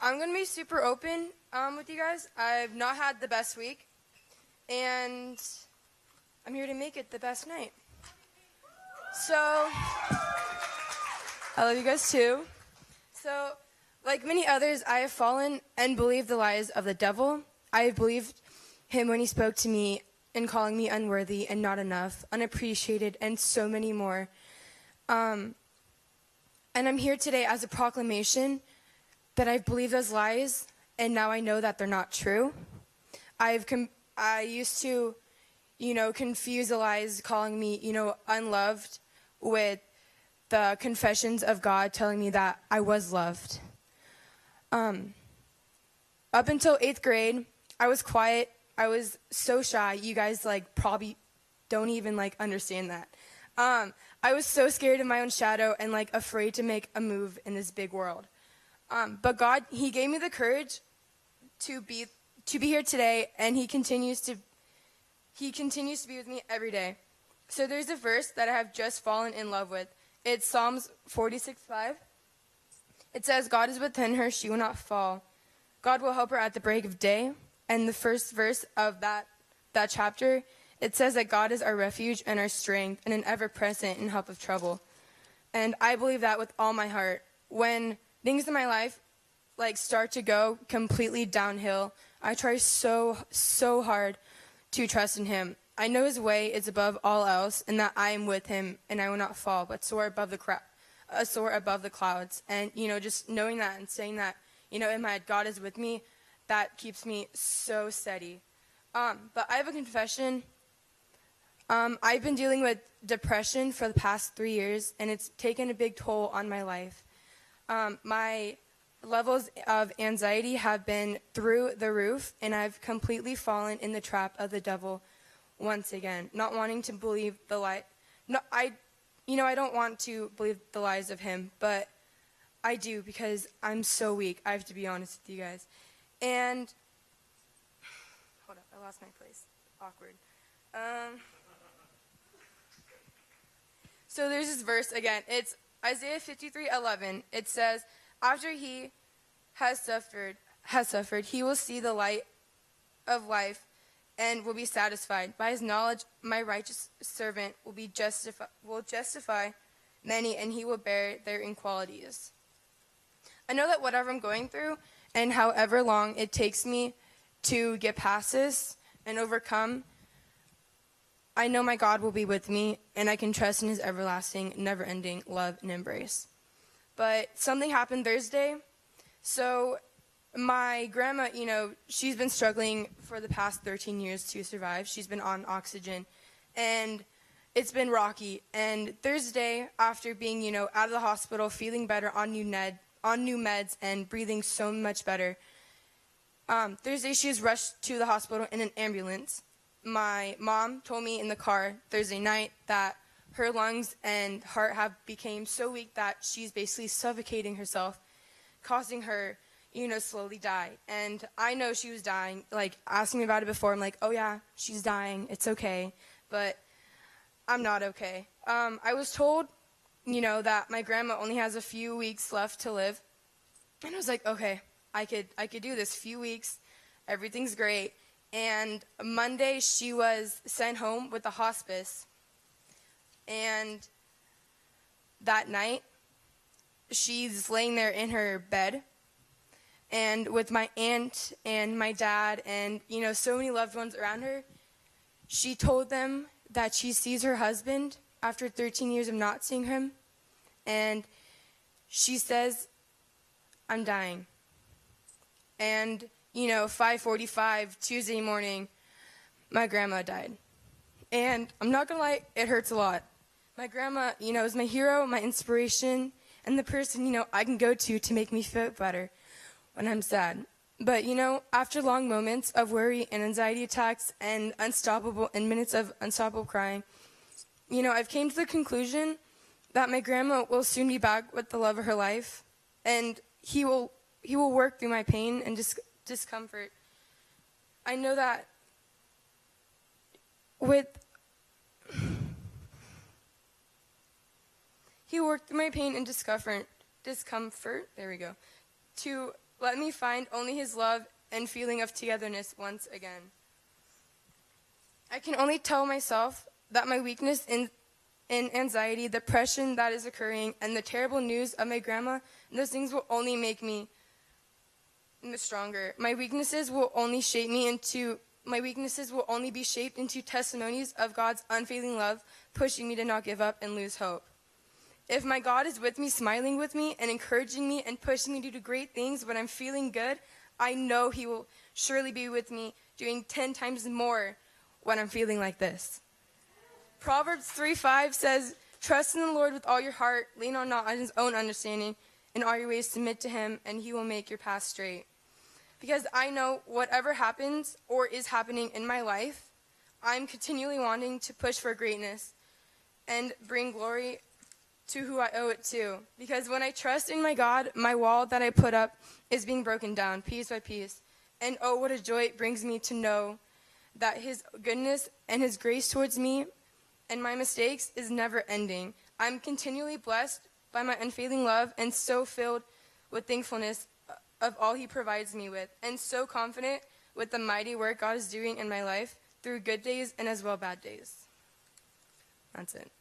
I'm going to be super open with you guys. I've not had the best week, and I'm here to make it the best night. So, I love you guys too. So, like many others, I have fallen and believed the lies of the devil. I have believed him when he spoke to me and calling me unworthy and not enough, unappreciated, and so many more. And I'm here today as a proclamation that I've believed those lies, and now I know that they're not true. I used to, confuse the lies calling me, unloved with the confessions of God telling me that I was loved. Up until 8th grade, I was quiet. I was so shy. You guys, probably don't even, understand that. I was so scared of my own shadow and, afraid to make a move in this big world. But God, he gave me the courage to be here today, and he continues to be with me every day. So there's a verse that I have just fallen in love with. It's Psalms 46:5. It says, God is within her, she will not fall. God will help her at the break of day. And the first verse of that chapter, it says that God is our refuge and our strength and an ever-present in help of trouble. And I believe that with all my heart. When things in my life start to go completely downhill, I try so hard to trust in him. I know his way is above all else, and that I am with him, and I will not fall, but soar above the clouds. And just knowing that and saying that, in my head, God is with me, that keeps me so steady. But I have a confession. I've been dealing with depression for the past 3 years, and it's taken a big toll on my life. My levels of anxiety have been through the roof, and I've completely fallen in the trap of the devil once again, not wanting to believe the lie. No, I don't want to believe the lies of him, but I do because I'm so weak. I have to be honest with you guys. And hold up, I lost my place. Awkward. So there's this verse again. It's Isaiah 53:11. It says, after he has suffered, he will see the light of life and will be satisfied. By his knowledge, my righteous servant will justify many, and he will bear their inequalities. I know that whatever I'm going through, and however long it takes me to get past this and overcome, I know my God will be with me, and I can trust in his everlasting, never-ending love and embrace. But something happened Thursday. So my grandma, she's been struggling for the past 13 years to survive. She's been on oxygen, and it's been rocky. And Thursday, after being, out of the hospital, feeling better on new meds and breathing so much better, Thursday she was rushed to the hospital in an ambulance. My mom told me in the car Thursday night that her lungs and heart have become so weak that she's basically suffocating herself, causing her, slowly die. And I know she was dying. Asking me about it before, I'm like, oh yeah, she's dying. It's okay. But I'm not okay. I was told, that my grandma only has a few weeks left to live. And I was like, okay, I could do this. Few weeks. Everything's great. And Monday, she was sent home with the hospice. And that night, she's laying there in her bed, and with my aunt and my dad and, so many loved ones around her, she told them that she sees her husband after 13 years of not seeing him, and she says, I'm dying. And, 5:45 Tuesday morning, my grandma died. And I'm not going to lie, it hurts a lot. My grandma, is my hero, my inspiration, and the person, I can go to make me feel better when I'm sad. But, after long moments of worry and anxiety attacks and minutes of unstoppable crying, I've came to the conclusion that my grandma will soon be back with the love of her life, and he will work through my pain and discomfort. I know that he worked through my pain and discomfort, there we go, to Let me find only his love and feeling of togetherness once again. I can only tell myself that my weakness in anxiety, depression that is occurring, and the terrible news of my grandma, those things will only make me stronger. My weaknesses will only be shaped into testimonies of God's unfailing love, pushing me to not give up and lose hope. If my God is with me, smiling with me, and encouraging me and pushing me to do great things when I'm feeling good, I know he will surely be with me, doing 10 times more when I'm feeling like this. Proverbs 3:5 says, "Trust in the Lord with all your heart, lean on not on his own understanding, in all your ways submit to him, and he will make your path straight." Because I know whatever happens or is happening in my life, I'm continually wanting to push for greatness and bring glory to who I owe it to. Because when I trust in my God, my wall that I put up is being broken down piece by piece. And oh, what a joy it brings me to know that his goodness and his grace towards me and my mistakes is never ending. I'm continually blessed by my unfailing love and so filled with thankfulness of all he provides me with, and so confident with the mighty work God is doing in my life through good days and as well bad days. That's it.